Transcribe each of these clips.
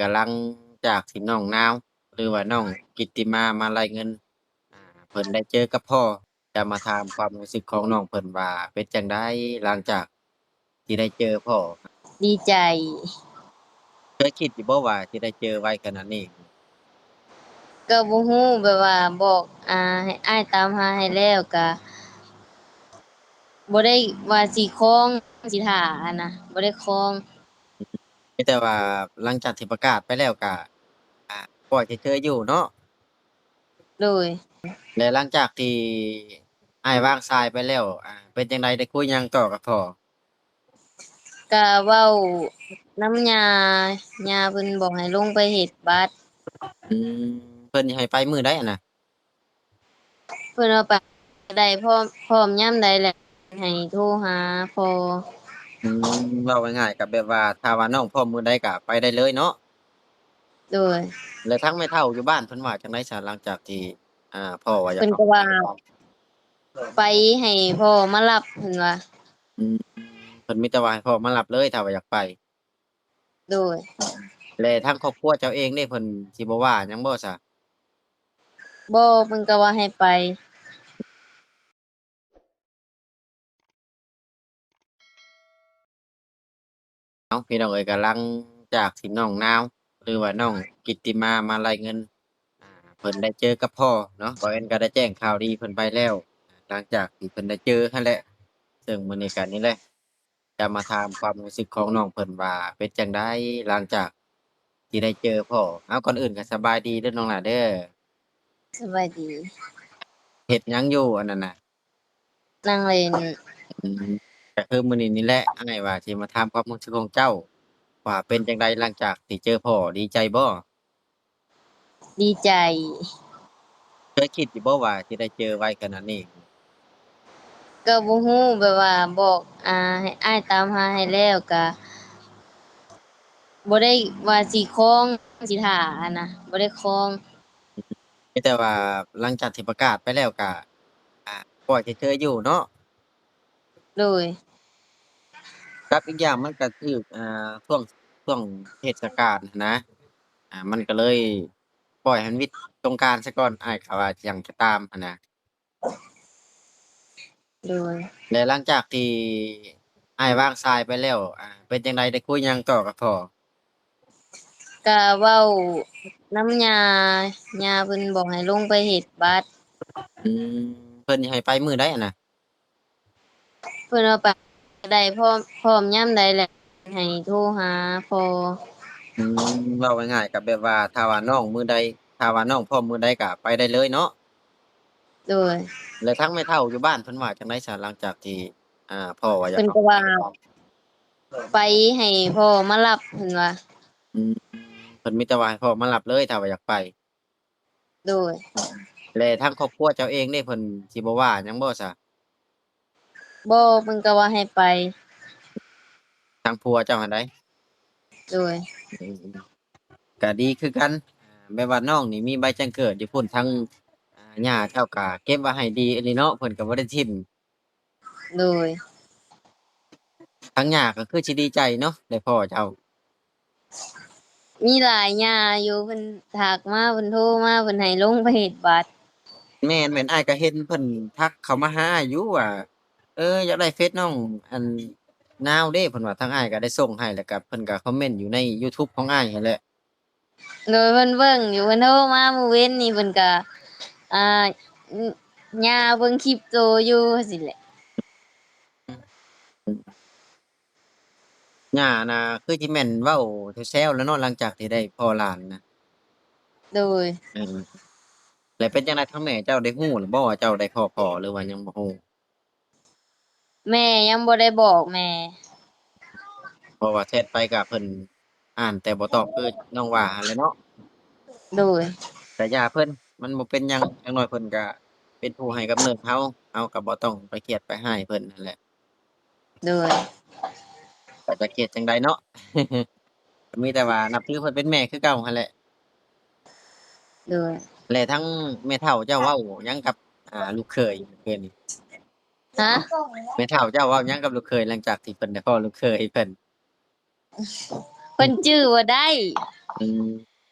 กำลังจากที่น้องนาวหรือว่าน้องกิตติมามาไล่เงินอ่าเพิ่นได้เจอกับพ่อจะมาถามความรู้สึกของน้องเพิ่นว่าเป็นจั่งใดหลังจากที่ได้เจอพ่อดีใจเคยคิดอยู่บ่ว่าสิได้เจอไวขนาดนี้ก็บ่ฮู้แบบว่าบอกให้อ้ายตามหาให้แล้วก็บ่ได้ว่าสิคล้องสิท่าหั้นนะบ่ได้คล้องมีแต่ว่าหลังจากที่ประกาศไปแล้วก็อ่าก็จะเจออยู่เนาะโดยและหลังจากที่อ้ายวางสายไปแล้วเป็นจั่งใดได้คุยหยังต่อกับพ่อก็เว้านำย่าเพิ่นบอกให้ลงไปเฮ็ดบัตรอืมเพิ่นสิให้ไปมื้อใดอะน่ะ เพิ่นว่าไปได้พร้อมยามใดแหละให้โทรหาพ่ออืเว้าง่ายๆก็แบบว่าถ้าว่าน้องพร้อมมื้อใดก็ไปได้เลยเนาะโดยแล้วทั้งแม่เฒ่าอยู่บ้านเพิ่นว่าจั่งใดซะหลังจากที่พ่อว่าอยากเข้าเพิ่นก็ว่าไปให้พ่อมารับเพิ่นว่าอืมเพิ่นมีแต่ว่าให้พ่อมารับเลยถ้าว่าอยากไปโดยแล้วทางครอบครัวเจ้าเองนี่เพิ่นสิบ่ว่าหยังบ่ซะบ่เพิ่นก็ว่าให้ไปเอ้าพี่น้องเอ้ยก็หลังจากที่น้องนาวหรือว่าน้องกิตติมามาไล่เงินเพิ่นได้เจอกับพ่อเนาะบ่แม่นก็ได้แจ้งข่าวดีเพิ่นไปแล้วหลังจากที่เพิ่นได้เจอหั้นแหละซึ่งมื้อนี้ก็นี่แหละ จะมาถามความรู้สึกของน้องเพิ่นว่าเป็นจั่งใดหลังจากที่ได้เจอพ่อเอาก่อนอื่นก็สบายดีเด้อน้องหล่ะเด้อสบายดีเฮ็ดหยังอยู่อันนั้นน่ะนั่งเล่นอืมก็คือมื้อนี้นี่แหละอ้ายว่าสิมาถามความรู้สึกของเจ้าว่าเป็นจั่งใดหลังจากที่เจอพ่อดีใจบ่ดีใจเคยคิดอยู่บ่ว่าสิได้เจอไวขนาดนี้ก็บ่ฮู้แบบว่าบอกให้อ้ายตามหาให้แล้วก็บ่ได้ว่าสิคล้องสิท่าหั้นนะบ่ได้คล้องมีแต่ว่าหลังจากที่ประกาศไปแล้วก็ก็จะเจออยู่เนาะโดยกับอีกอย่างมันก็ถูกช่วงเทศกาลหั้นนะมันก็เลย ปล่อยให้มันวิทย์สงกรานต์ซะก่อนอ้ายก็ว่ายังจะตามหั้นนะโดยแล้วหลังจากที่อ้ายวางสายไปแล้วเป็นจั่งใดได้คุยหยังต่อกับพ่อก็เว้านำย่าเพิ่นบอกให้ลงไปเฮ็ดบัตรอืมเพิ่นสิให้ไปมื้อใดอะน่ะเพิ่นว่าไปได้พร้อมยามใดแหละให้โทรหาพ่ออืเว้าง่ายๆก็แบบว่าถ้าว่าน้องมื้อใดถ้าว่าน้องพร้อมมื้อใดก็ไปได้เลยเนาะโดยแล้วทั้งแม่เฒ่าอยู่บ้านเพิ่นว่าจั่งใดซะหลังจากที่พ่อว่าอยากเข้าเพิ่นก็ว่าไปให้พ่อมารับเพิ่นว่าอืมเพิ่นมีแต่ว่าให้พ่อมารับเลยถ้าว่าอยากไปโดยแล้วทางครอบครัวเจ้าเองนี่เพิ่นสิบ่ว่าหยังบ่ซะบ่เพิ่นก็ว่าให้ไปทางผัวเจ้าหั้นใด โดยอืมก็ดีคือกันแบบว่าน้องนี่มีใบแจ้งเกิดอยู่พุ่นทั้งย่าเจ้าก็เก็บไว้ให้ดีอีหลีเนาะเพิ่นก็บ่ได้ทิ่มโดยทั้งย่าก็คือสิดีใจเนาะได้พ่อเจ้ามีหลายย่าอยู่เพิ่นทักมาเพิ่นโทรมาเพิ่นให้ลงไปเฮ็ดบัตรแม่นอ้ายก็เห็นเพิ่นทักเข้ามาหาอ้ายอยู่ว่าอยากได้เฟซน้องอันนาวเด้เพิ่นว่าทางอ้ายก็ได้ส่งให้แล้วก็เพิ่นก็คอมเมนต์อยู่ในยูทูบของอ้ายหั้นแหละโดยเพิ่นเบิ่งอยู่เพิ่นโทรมามื้อเว้นนี่เพิ่นก็อ่ย่าเบิ่งคลิปโตอยู่จั่งซี้แหละย่าน่ะคือสิแม่นเว้าแซวๆแหล้วเนาะหลังจากที่ได้พ่อหลานน่ะโดยเออแล้วเป็นจังได๋ทางแม่เจ้าได้ฮู้หรือบ่ว่าเจ้าได้พ้อพ่อหรือว่ายังบ่ฮู้ แม่ยังบ่ได้บอกแม่เพราะว่าแชตไปก็เพิ่นอ่านแต่บ่ตอบคือน้องว่าหั้นแหละเนาะโดยแต่อย่าเพิ่นมันบ่เป็นหยังอย่างน้อยเพิ่นก็เป็นผู้ให้กำเนิดเราก็บ่ต้องไปเครียดไปร้ายเพิ่นนั่นแหละโดยก็จะเครียดจั่งใดเนาะก็มีแต่ว่านับถือเพิ่นเป็นแม่คือเก่าหั้นแหละโดยและทั้งแม่เฒ่าเจ้าเว้าหยังกับลูกเขยเมื่อคืนนี้ฮะแม่เฒ่าเจ้าเว้าหยังกับลูกเขยหลังจากที่เพิ่นได้พ้อลูกเขยเพิ่นเพิ่นจื้อบ่ได้ อืม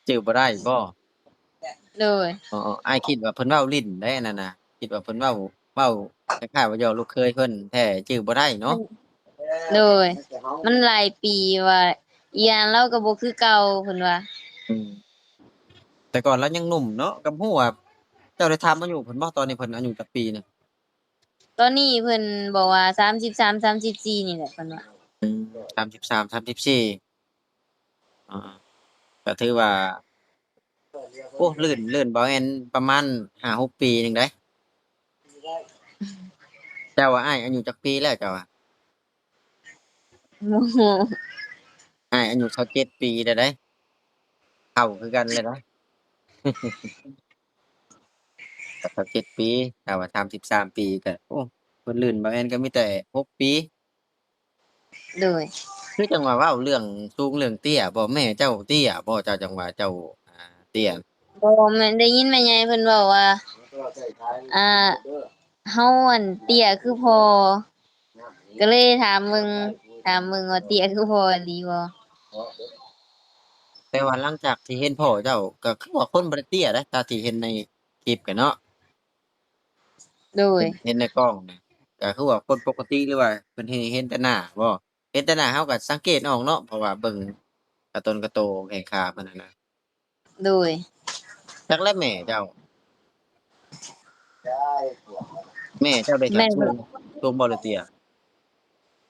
จื้อบ่ได้บ่โดยอ๋อๆอ้ายคิดว่าเพิ่นเว้าลิ้นได้อันนั้นน่ะคิดว่าเพิ่นเว้าคล้ายๆว่าหยอกลูกเขยเพิ่นแท้จื้อบ่ได้เนาะโดยมันหลายปีว่าอีหยังเราก็บ่คือเก่าเพิ่นว่าอืมแต่ก่อนเรายังหนุ่มเนาะก็ฮู้ว่าเจ้าได้ถามอายุเพิ่นบ่ตอนนี้เพิ่นอายุจักปีน่ะตอนนี้เพิ่นบอกว่า33 34นี่แหละเพิ่นว่าอืม33 34อาๆก็ถือว่าโอ้ลื่นบ่แม่นประมาณ5-6ปีหนึ่งเด้เจ้าว่าอ้ายอายุจักปีแล้วเจ้าอะบ่ฮู้อ้ายอายุ27ปีแล้วเด้เฒ่าคือกันเลยนะ ก็27ปีถ้าว่า33ปีก็โอ้คนอื่นบางแม่นก็มีแต่6ปีโดยคือจังว่าเว้าเรื่องสูงเรื่องเตี้ยบ่แม่เจ้าเตี้ยบ่เจ้าจังว่าเจ้าเตี้ยบ่แม่นได้ยินแม่ใหญ่เพิ่นเว้าว่าอ่าเฮาอันเตี้ยคือพ่อก็เลยถามมึงว่าเตี้ยคือพ่ออีหลีบ่แต่ว่าหลังจากที่เห็นพ่อเจ้าก็คือว่าคนบ่ได้เตี้ยเดะตามที่เห็นในคลิปกันเนาะโดยเห็นในกล้องน่ะก็คือว่าคนปกติหรือว่าเพิ่นเห็นแต่หน้าบ่เห็นแต่หน้าเฮาก็สังเกตออกเนาะเพราะว่าเบิ่งกะตนกะโตแข้งขาเพิ่นนั่นน่ะโดยจักแล้วแม่เจ้าแม่เจ้าได้ก็แม่ก็สูงบ่หรือเตี้ย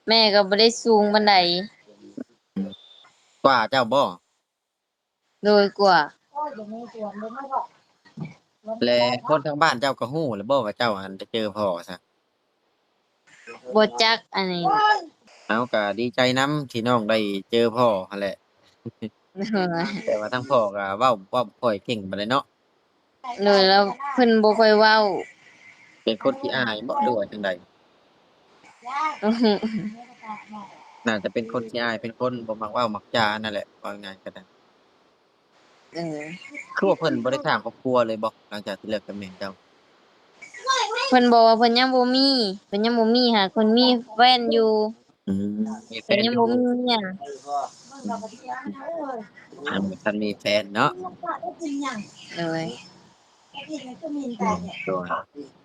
แม่ก็บ่ได้สูงปานใดกว่าเจ้าบ่ โดยกว่าและคนทางบ้านเจ้าก็ฮู้แล้วบ่ว่าเจ้าหันจะเจอพ่อซะบ่จักอันนี้ เอ้าก็ดีใจนำที่น้องได้เจอพ่อหั้นแหละ แต่ว่าทางพ่อก็เว้าบ่ค่อยเก่งปานใดเนาะเลยแล้วเพิ่นบ่ค่อยเว้า เป็นคนขี้อายบ่หรือว่าจังใดอือฮึน่าจะเป็นคนขี้อายเป็นคนบ่มักเว้ามักจานั่นแหละว่าง่ายๆก็ได้เออคือว่าเพิ่นบ่ได้สร้างครอบครัวเลยบ่หลังจากที่เลิกกับแม่เจ้าเพิ่นบอกว่าเพิ่นยังบ่มีค่ะเพิ่นมีแฟนอยู่อืมมีแฟเพิ่นยังบ่นอยู่มีเมียอืมยังบ่ทันมีแฟนเนาะเลยอืมโดย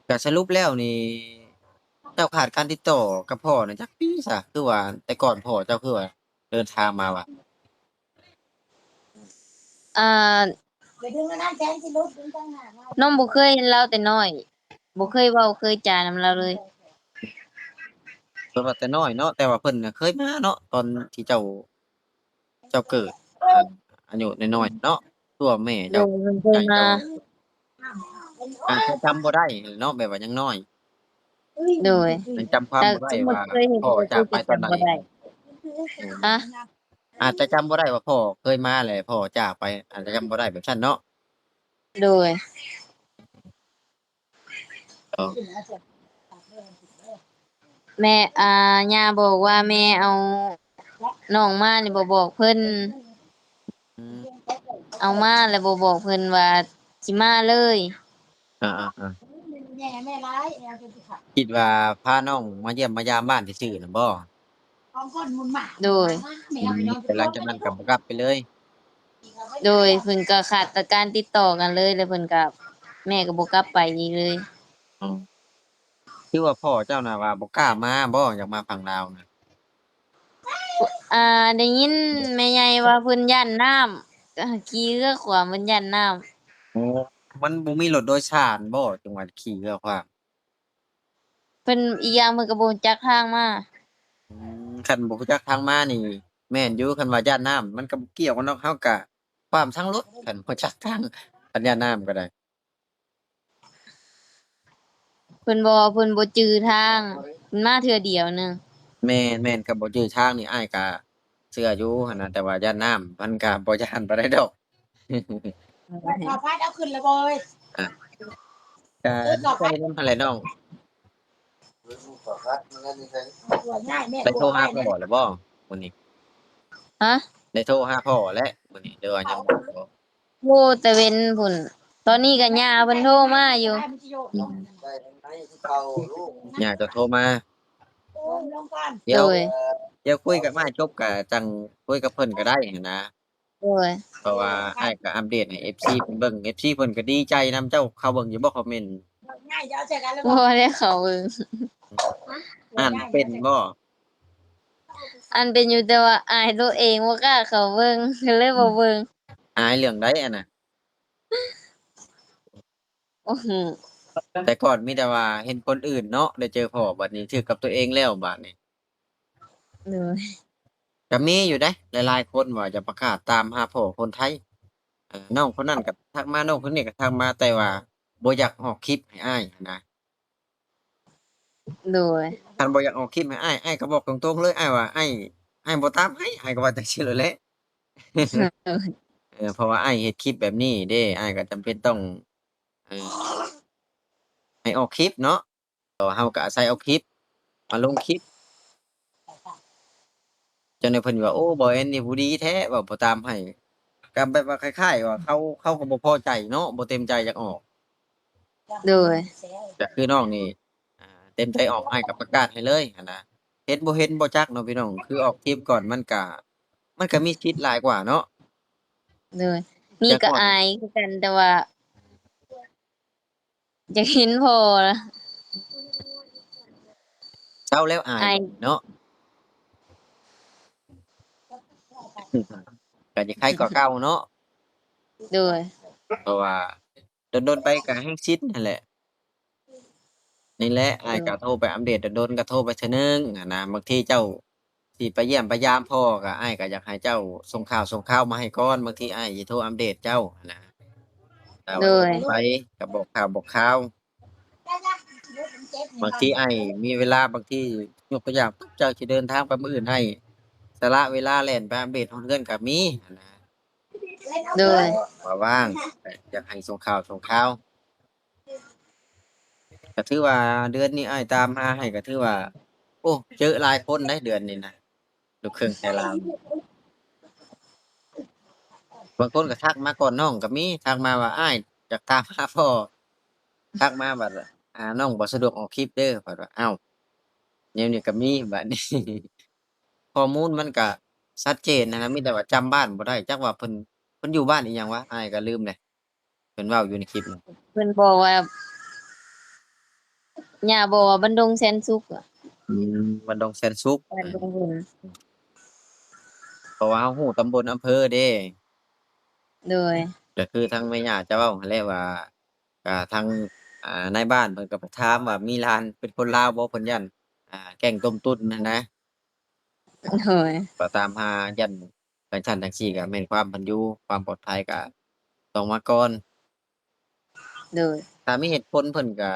ก็สรุปแล้วนี่เจ้าขาดการติดต่อกับพ่อนี่จักปีซะคือว่าแต่ก่อนพ่อเจ้าคือว่าเดินทางมาว่ะ อ่าน้องบ่เคยเห็นเลาแต่น้อยบ่เคยเว้าเคยจานำเลาเลยเพิ่นว่าแต่น้อยเนาะแต่ว่าเพิ่นน่ะเคยมาเนาะตอนที่เจ้าเกิดอ่าอายุน้อยๆเนาะคือว่าแม่เจ้าโดยเพิ่นเคยมาใหญ่เจ้าอาจจะจำบ่ได้เนาะแบบว่ายังน้อยโดยยังจำความถ้าบ่ได้ว่าสมมุติเคยเห็นพ่อก็คือจะจากไปตอนไหนจำบ่ได้อืมฮะอาจจะจำบ่ได้ว่าพ่อเคยมาแหละพ่อจากไปอาจจะจำบ่ได้แบบซั่นเนาะโดยเออแม่ย่าบอกว่าแม่เอาน้องมานี่บ่บอกเพิ่นอืมเอามาแล้วบ่บอกเพิ่นว่าสิมาเลยอาๆๆคิดว่าพาน้องมาเยี่ยมมายามบ้านซื่อๆน่ะบ่โดยอืมแต่หลังจากนั้นก็บ่กลับไปเลยโดยเพิ่นก็ขาดแต่การติดต่อกันเลยแล้วเพิ่นก็แม่ก็บ่กลับไปอีกเลยอืมคือว่าพ่อเจ้าน่ะว่าบ่กล้ามาบ่อยากมาฝั่งลาวน่ะ อ่าได้ยินแม่ใหญ่ว่าเพิ่นย้านน้ำก็ขี่เรือขวางเพิ่นย้านน้ำอ๋อมันบ่มีรถโดยสารบ่จังหวัดขี่เรือขวางเพิ่นอีกอย่างเพิ่นก็บ่รู้จักทางมาอืคันบ่รู้จักทางมานี่แม่นอยู่คันว่าย้านน้ำมันก็บ่เกี่ยวกันเนาะเราก็ข้ามทางรถคันบ่จักทางคันย้านน้ำก็ได้เพิ่นบอกว่าเพิ่นบ่จื้อทางเพิ่นมาเทื่อเดียวหนึ่ง แม่นคันบ่จื้อทางนี่อ้ายก็เชื่ออยู่หั้นนะแต่ว่าย้านน้ำมันก็บ่ย้านปานใดดอก ข้าวผัดเอาขึ้นเลยบ่เอ้ยอะก็ดีใจนำหั้นแหละน้องสวยง่ายแม่ได้โทรหากลัวง่ายนะพ่อแล้วบ่มื้อนี้ฮะได้โทรหาพ่อแล้วมื้อนี้หรือว่ายังบ่ โอ้แต่เว้นพุ่นตอนนี้ก็ย่าเพิ่นโทรมาอยู่ได้มันจะโยกอืลงมอยากจะโทรมา ลงก่อนเดี๋ยวโดยคุยกับมาจบก็จังคุยกับเพิ่นก็ได้หั้นนะ โดย เพราะว่าอ้ายก็อัปเดตให้ FC เพิ่นเบิ่ง FC เพิ่นก็ดีใจนำเจ้าเข้าเบิ่งอยู่บ่คอมเมนต์ ง่ายจะเอาเจอกันแล้ว บ่ได้เข้าเบิ่ง อ่านเป็นบ่ อันเป็นอยู่แต่ว่าอายตัวเองบ่กล้าเข้าเบิ่งก็เลยบ่เบิ่ง อายเรื่องใดอะน่ะ โอ้โฮ แต่ก่อนมีแต่ว่าเห็นคนอื่นเนาะได้เจอพ่อบัดนี้ถือกับตัวเองแล้วบัดนี้ โดย ก็มีอยู่เดะหลายๆคนว่าจะประกาศตามหาพ่อคนไทยน้องคนนั้นก็ทักมาน้องคนนี้ก็ทักมาแต่ว่าบ่อยากออกคลิปให้อ้ายนะ โดย คันบ่อยากออกคลิปให้อ้ายก็บอกตรงๆเลยอ้ายว่าอ้ายบ่ตามให้อ้ายก็ว่าจังซี่นั่นแหละ เพราะว่าอ้ายเฮ็ดคลิปแบบนี้เด้อ้ายก็จำเป็นต้องเอ่อให้ออกคลิปเนาะแต่ว่าเราก็อาศัยเอาคลิปมาลงคลิปจนได้เพิ่นว่าโอ้บ่แม่นนี่ผู้ดีแท้ว่าบ่ตามให้ก็แบบว่าคล้ายๆว่าเขาก็บ่พอใจเนาะบ่เต็มใจอยากออก โดย ก็คือน้องนี่เต็มใจออกอ้ายก็ประกาศให้เลยหั้นนะเฮ็ดบ่เฮ็ดบ่จักเนาะพี่น้องคือออกคลิปก่อนมันก็มีสิทธิ์หลายกว่าเนาะ โดย นี่ก็อายคือกันแต่ว่าอยากเห็นพ่อนะ เช้าแล้วอาย อาย เนาะ ก็จะใครกว่าเก่าเนาะ โดย เพราะว่าโดนๆไปก็แฮ่งชินนั่นแหละนี่แหละอ้ายก็โทรไปอัปเดตโดนๆก็โทรไปเทื่อหนึ่งอะนะบางทีเจ้าสิไปเยี่ยมไปยามพ่อก็อ้ายก็อยากให้เจ้าส่งข่าวมาให้ก่อนบางทีอ้ายสิโทรอัปเดตเจ้าอะนะแต่ว่า โดย ไปก็บอกข่าว บางทีอ้ายมีเวลาบางทียกตัวอย่างปุ๊บเจ้าสิเดินทางไปมื้ออื่นให้สละเวลาแล่นไปอัปเดตฮอดเรือนก็มีอะนะ โดย ว่าว่างก็อยากให้ส่งข่าวก็ถือว่าเดือนนี้อ้ายตามหาให้ก็ถือว่า โอ้เจอหลายคนเด้เดือนนี้นะลูกครึ่งไทยลาวบางคนก็ทักมาก่อนน้องก็มีทักมาว่าอ้ายอยากตามหาพ่อทักมาบัดว่าน้องบ่สะดวกออกคลิปเด้อบัดว่าอ้าวแนวนี้ก็มีบัดนี้ ข้อมูลมันก็ชัดเจนนะครับมีแต่ว่าจำบ้านบ่ได้จักว่าเพิ่นอยู่บ้านอีหยังวะอ้ายก็ลืมเลยเพิ่นเว้าอยู่ในคลิปน่ะ เพิ่นบอกว่าย่าบอกว่าบันดงแสนสุขอะ บ้านดงแสนสุข บ้านดงเพิ่น เพราะว่าเราฮู้ตำบลอำเภอเด้ โดย ก็คือทางแม่ย่าจะเว้าหั้นแหละว่าทางนายบ้านเพิ่นก็ไปถามว่ามีหลานเป็นคนลาวบ่เพิ่นย้านแก๊งต้มตุ๋นนั่นนะ โดย ก็ตามหาย้านจั่งซั้นจั่งซี้ก็แม่นความเพิ่นอยู่ความปลอดภัยก็ต้องมาก่อน โดย ถ้ามีเหตุผลเพิ่นก็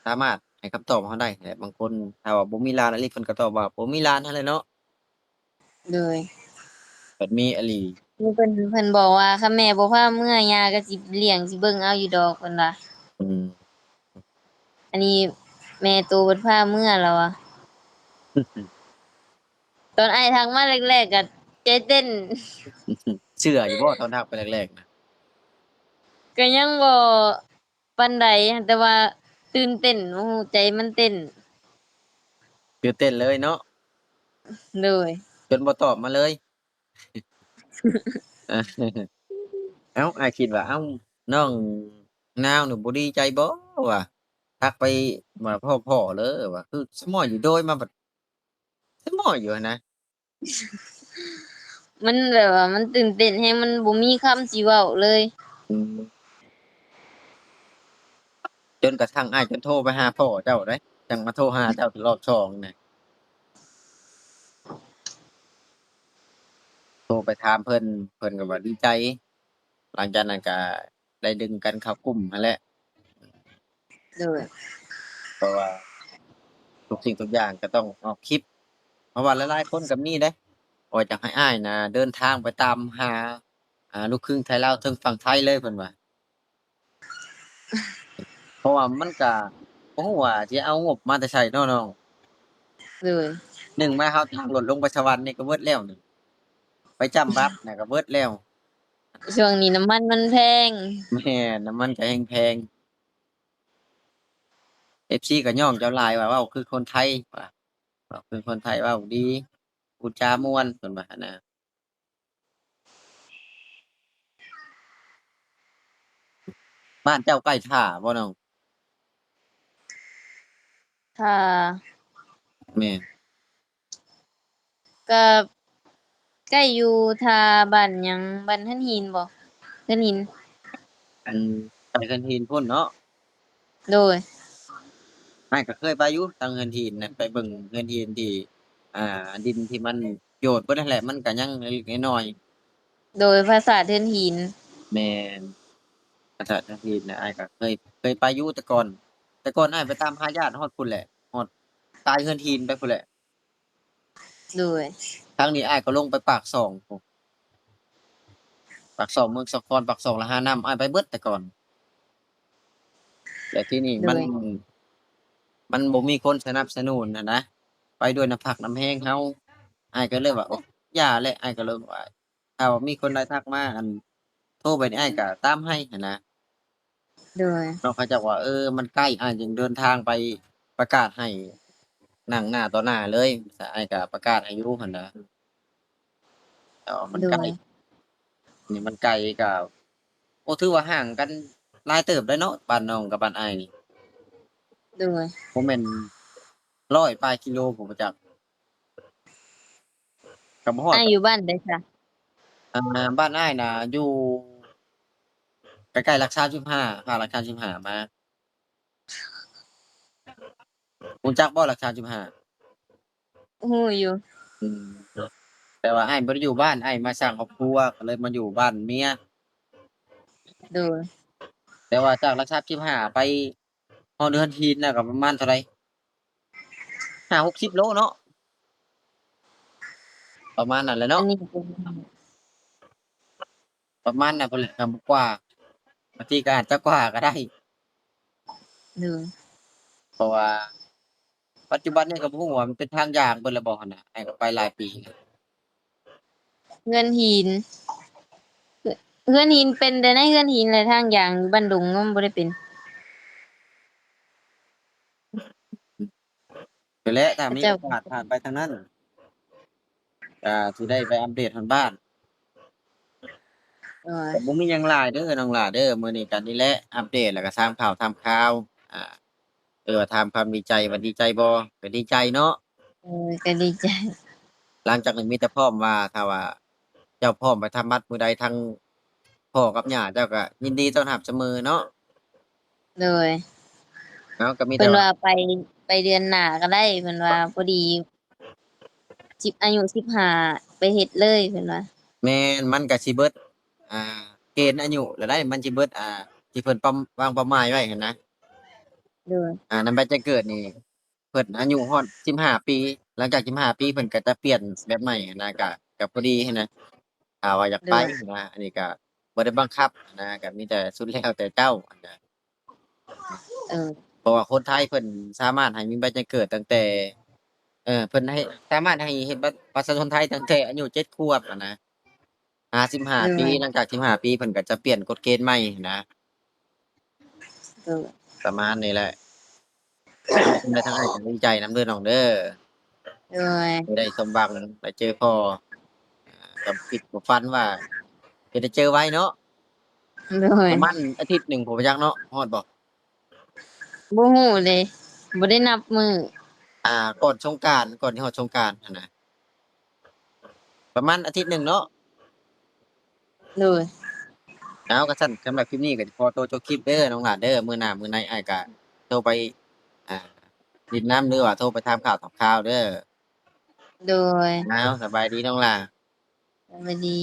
สามารถให้คำตอบเราได้แหละบางคนถ้าว่าบ่มีหลานอีหลีเพิ่นก็ตอบว่าบ่มีหลานนั่นแหละเนาะ โดย เพิ่นมีอีหลี นี่เพิ่นบอกว่าคันแม่บ่พาเมื่อย่าก็สิเลี้ยงสิเบิ่งเอาอยู่ดอกเพิ่นว่า อืม อันนี้แม่โตเพิ่นพาเมื่อแล้วอะตอนอ้ายทักมาแรกๆก็ใจเต้น เชื่ออยู่บ่ตอนทักไปแรกๆนะ ก็ยังบ่ปานใดแต่ว่าตื่นเต้นโอ้โฮใจมันเต้น ตื่นเต้นเลยเนาะ โดย จนบ่ตอบมาเลย เอออ้าวอ้ายคิดว่าอ้าวน้องนาวนี่บ่ดีใจบ่ว่าทักไปว่าพ้อๆเด้อว่าคือสมออยู่โดยมาบัดสมออยู่หั้นนะ มันแบบว่ามันตื่นเต้นแฮงมันบ่มีคำสิเว้าเลย อืมจนกระทั่งอ้ายจนโทรไปหาพ่อเจ้าเด้จังมาโทรหาเจ้ารอบสองน่ะโทรไปถามเพิ่นก็ว่าดีใจ หลังจากนั้นก็ได้ดึงกันเข้ากลุ่มหั้นแหละ โดย เพราะว่าทุกสิ่งทุกอย่างก็ต้องออกคลิป เพราะว่าหลายๆคนก็มีเด้ว่าอยากให้อ้ายน่ะเดินทางไปตามหาลูกครึ่งไทยลาวเทิงฝั่งไทยเลยเพิ่นว่าเพราะว่ามันก็บ่ฮู้ว่าสิเอางบมาแต่ไสเนาะน้อง โดย หนึ่งมาเฮาทางรถลงไปสวรรค์นี่ก็เบิดแล้วนี่ไปจำบัตรน่ะก็เบิดแล้ว ช่วงนี้น้ำมันมันแพง แม่นน้ำมันก็แพงๆ FC ก็ย่องเจ้าหลายว่าเว้าคือคนไทยว่าเว้าคือคนไทยเว้าดีพูดจาม่วนเพิ่นว่าหั้นนะ บ้านเจ้าใกล้ท่าบ่น้องถ้าแม่นก็ใกล้อยู่ถ้าบ้านหยังบ้านหันหินบ่หันหินอืมไปเฮือนหินพุ่นเนาะโดยอ้ายก็เคยไปอยู่ทางเฮือนหินน่ะไปเบิ่งเฮือนหินที่ดินที่มันโยดเบิดนั่นแหละมันก็ยังเล็กๆน้อยโดยภาษาเทินหินๆแม่นพระธาตุเฮือนหินน่ะอ้ายก็เคยไปอยู่แต่ก่อนอ้ายไปตามหาญาติฮอดพุ่นแหละฮอดปลายเฮือนหินไปพุ่นแหละโดยทางนี้อ้ายก็ลงไปปากช่องพู้นปากช่องเมืองสะครปากช่องละหาน้ำอ้ายไปเบิดแต่ก่อนแต่ที่นี่โดยมันบ่มีคนสนับสนุนนะไปด้วยน้ำพักน้ำแรงเฮาอ้ายก็เลยว่าโอ๊ะอย่าแหละอ้ายก็เลยว่าถ้าว่ามีคนใดทักมาโทรไปนี่อ้ายก็ตามให้หั้นนะโดยเนาะเขาเจ้าว่ามันใกล้อ้ายจึงเดินทางไปประกาศให้นั่งหน้าต่อหน้าเลยแต่อ้ายก็ประกาศให้อยู่หั้นนะแต่ว่ามันโดไกลยนี่มันไกลก็โอ้ถือว่าห่างกันหลายเติบเลยเนาะบ้านน้องกับบ้านอ้ายนี่โดยบ่แม่น100ปลายกิโลผมบ่จักก็บ่ฮอด อยู่บ้านใดจ้ะบ้านอ้ายน่ะอยู่ใกล้ๆรักชา15ผ่านรักชา15มารู้จักบ่รักชา15ฮู้อยู่อืมแต่ว่าอ้ายบ่ได้อยู่บ้านอ้ายมาสร้างครอบครัวก็เลยมาอยู่บ้านเมียโดยแต่ว่าจากรักชา15ไปฮอดเรือนหินน่ะก็ประมาณเท่าไร50-60โลเนาะประมาณนั้นแหละเนาะอันนี้เป็นประมาณนั้นพุ่นแหละก็บ่กว่าบางทีก็อาจจะกว่าก็ได้โดยเพราะว่าปัจจุบันนี้ก็บ่ฮู้ว่ามันเป็นทางยางเบิดแล้วบ่หั้นน่ะอ้ายก็ไปหลายปีแล้วเฮือนหินเฮือนหินเป็นแต่ในเฮือนหินแหละทางอย่างอยู่บ้านดุงมันบ่ได้เป็นนั่นแหละถ้าเขาเจ้ามีโอกาสผ่านไปทางนั้นก็สิได้ไปอัปเดตฮอดบ้าน โดยก็บ่มีหยังหลายเด้อน้องหลาเด้อมื้อนี้ก็นี่แหละอัปเดตแล้วก็ถามข่าวถามข่าวอ่าถามความดีใจว่าดีใจบ่ก็ดีใจเนาะก็ดีใจหลังจากนั้นมีแต่พร้อมว่าถ้าว่าเจ้าพร้อมไปทำบัตรมื้อใดทางพ่อกับย่าเจ้าก็ยินดีต้อนรับเสมอเนาะโดยเนาะก็มีเพิ่แต่ว่านว่าไปเดือนหน้าก็ได้เพิ่นว่าพอดีอายุ15ไปเฮ็ดเลยเพิ่นว่าแม่นมันก็สิเบิดอ่าเกณฑ์อายุแล้วได้มันสิเบิดที่เพิ่นวางเป้าหมายไว้หันนะโดยนำใบแจ้งเกิดนี่เพิ่นอายุฮอด15ปีหลังจาก15ปีเพิ่นก็จะเปลี่ยนแบบใหม่หั้นนะก็พอดีหั้นนะ ว่าอยากไปโดยนะอันนี้ก็บ่ได้บังคับนะก็มีแต่สุดแล้วแต่เจ้านะเออเพราะว่าคนไทยเพิ่นสามารถให้มีใบแจ้งเกิดตั้งแต่เพิ่นให้สามารถให้เฮ็ดบัตรประชาชนไทยตั้งแต่อายุ7ขวบอะนะ55โดปียหลังจาก15ปีเพิ่นก็จะเปลี่ยนกฎเกณฑ์ใหม่นะโดยประมาณนี้แหละจั่งใดทางอ้ายก็ดีใจนำเด้อน้องเด้อโดยที่ได้สมหวังได้เจอพ่อก็คิดบ่ฝันว่าจะได้เจอไวเนาะโดยประมาณอาทิตย์หนึ่งผมบ่จักเนาะฮอดบ่บ่ฮู้เลยบ่ได้นับมื้อก่อนสงกรานต์ก่อนที่ฮอดสงกรานต์หั้นน่ะประมาณอาทิตย์หนึ่งเนาะโดยเอาก็ซั้นสำหรับคลิปนี้ก็ขอตัวจบคลิปเด้อน้องหลานเด้อมื้อหน้ามื้อในอ้ายก็โทรไปอ่าดินน้ำหรือว่าโทรไปถามข่าวถามข่าวเด้อโดยเอาสบายดีน้องหลาสวัสดี